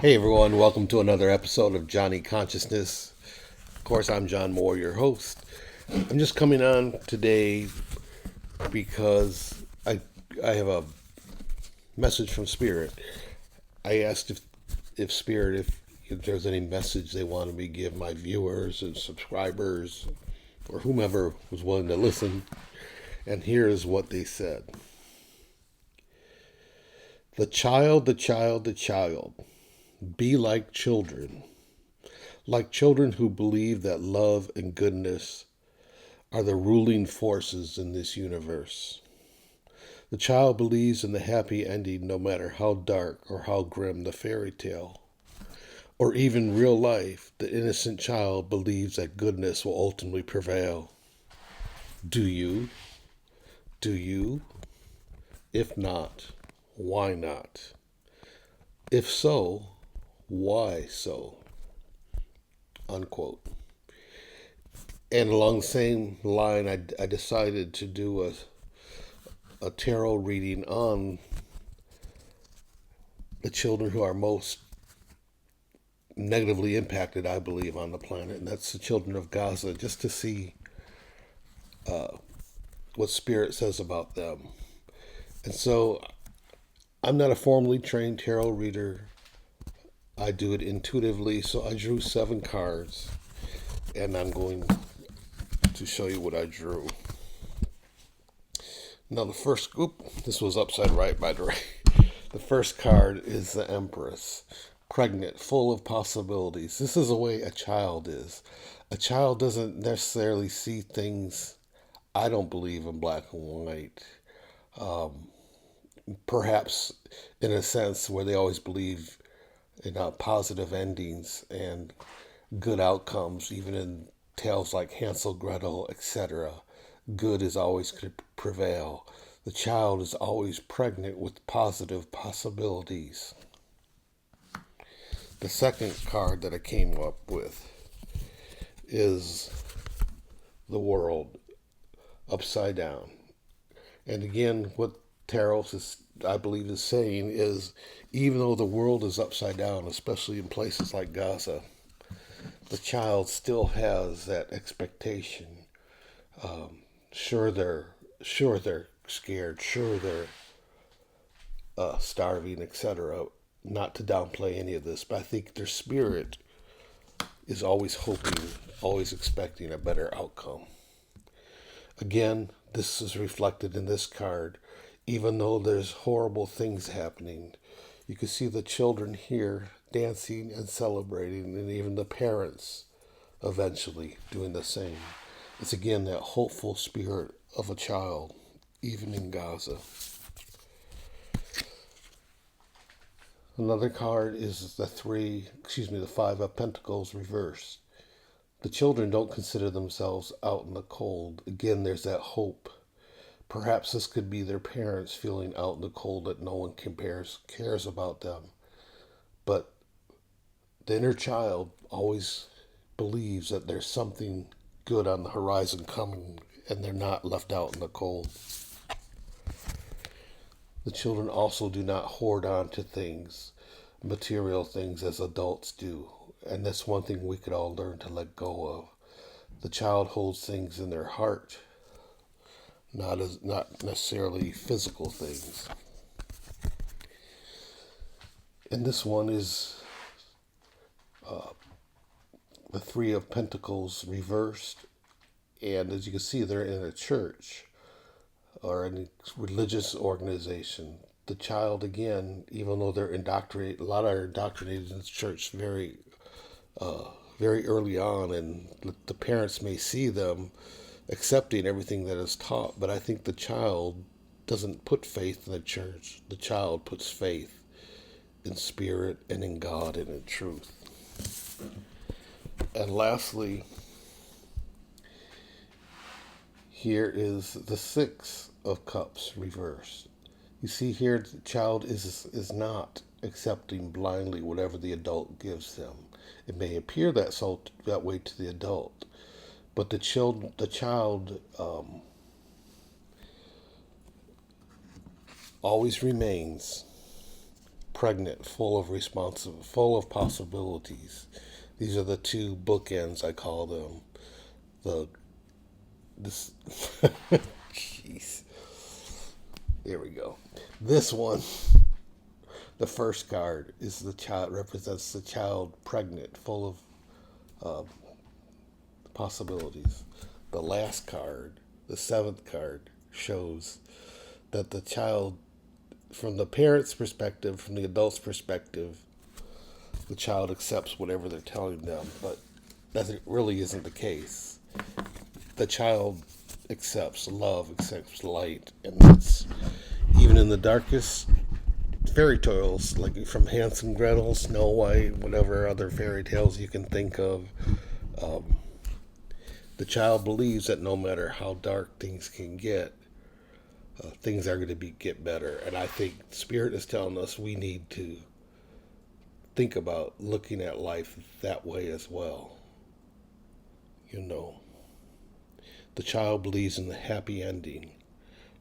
Hey everyone, welcome to another episode of Johnny Consciousness. Of course, I'm John Moore, your host. I'm just coming on today because I have a message from Spirit. I asked if Spirit if there's any message they wanted me to give my viewers and subscribers or whomever was willing to listen. And here is what they said. The child, the child, the child. Be like children who believe that love and goodness are the ruling forces in this universe. The child believes in the happy ending no matter how dark or how grim the fairy tale. Or even real life, the innocent child believes that goodness will ultimately prevail. Do you? Do you? If not, why not? If so, why so? Unquote. And along the same line, I decided to do a tarot reading on the children who are most negatively impacted, I believe, on the planet, and that's the children of Gaza, just to see what Spirit says about them. And so I'm not a formally trained tarot reader. I do it intuitively, so I drew 7 cards, and I'm going to show you what I drew. Now the first, this was upside right, by the way. The first card is the Empress, pregnant, full of possibilities. This is the way a child is. A child doesn't necessarily see things, I don't believe, in black and white. Perhaps in a sense where they always believe in positive endings and good outcomes, even in tales like Hansel, Gretel, etc. Good is always going to prevail. The child is always pregnant with positive possibilities. The second card that I came up with is the World, upside down. And again, what tarot is, I believe, is saying is, even though the world is upside down, especially in places like Gaza, the child still has that expectation. Sure they're scared, sure they're starving, etc. Not to downplay any of this, but I think their spirit is always hoping, always expecting a better outcome. Again, this is reflected in this card. Even though there's horrible things happening, you can see the children here dancing and celebrating, and even the parents eventually doing the same. It's again that hopeful spirit of a child, even in Gaza. Another card is the 5 of Pentacles reversed. The children don't consider themselves out in the cold. Again, there's that hope. Perhaps this could be their parents feeling out in the cold that no one cares about them. But the inner child always believes that there's something good on the horizon coming, and they're not left out in the cold. The children also do not hoard on to things, material things, as adults do. And that's one thing we could all learn to let go of. The child holds things in their heart, not necessarily physical things. And this one is the 3 of Pentacles reversed. And as you can see, they're in a church or any religious organization. The child, again, even though they're indoctrinated, a lot are indoctrinated in the church very early on, and the parents may see them accepting everything that is taught, but I think the child doesn't put faith in the church. The child puts faith in spirit and in God and in truth. And lastly, here is the 6 of Cups reversed. You see here, the child is not accepting blindly whatever the adult gives them. It may appear that way to the adult, but the child always remains pregnant, full of possibilities. These are the two bookends, I call them. The this Jeez. There we go. This one, the first card is the child, represents the child pregnant, full of possibilities. The last card, the seventh card, shows that the child, from the parent's perspective, from the adult's perspective, the child accepts whatever they're telling them, but that really isn't the case. The child accepts love, accepts light, and that's even in the darkest fairy tales, like from Hansel and Gretel, Snow White, whatever other fairy tales you can think of. Um, the child believes that no matter how dark things can get, things are going to get better. And I think Spirit is telling us we need to think about looking at life that way as well. You know, the child believes in the happy ending,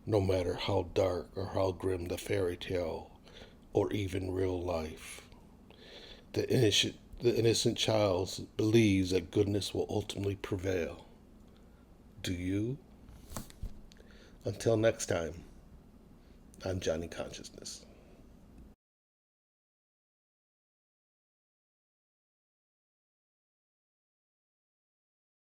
no matter how dark or how grim the fairy tale or even real life. The innocent child believes that goodness will ultimately prevail. Do you? Until next time, I'm Johnny Consciousness.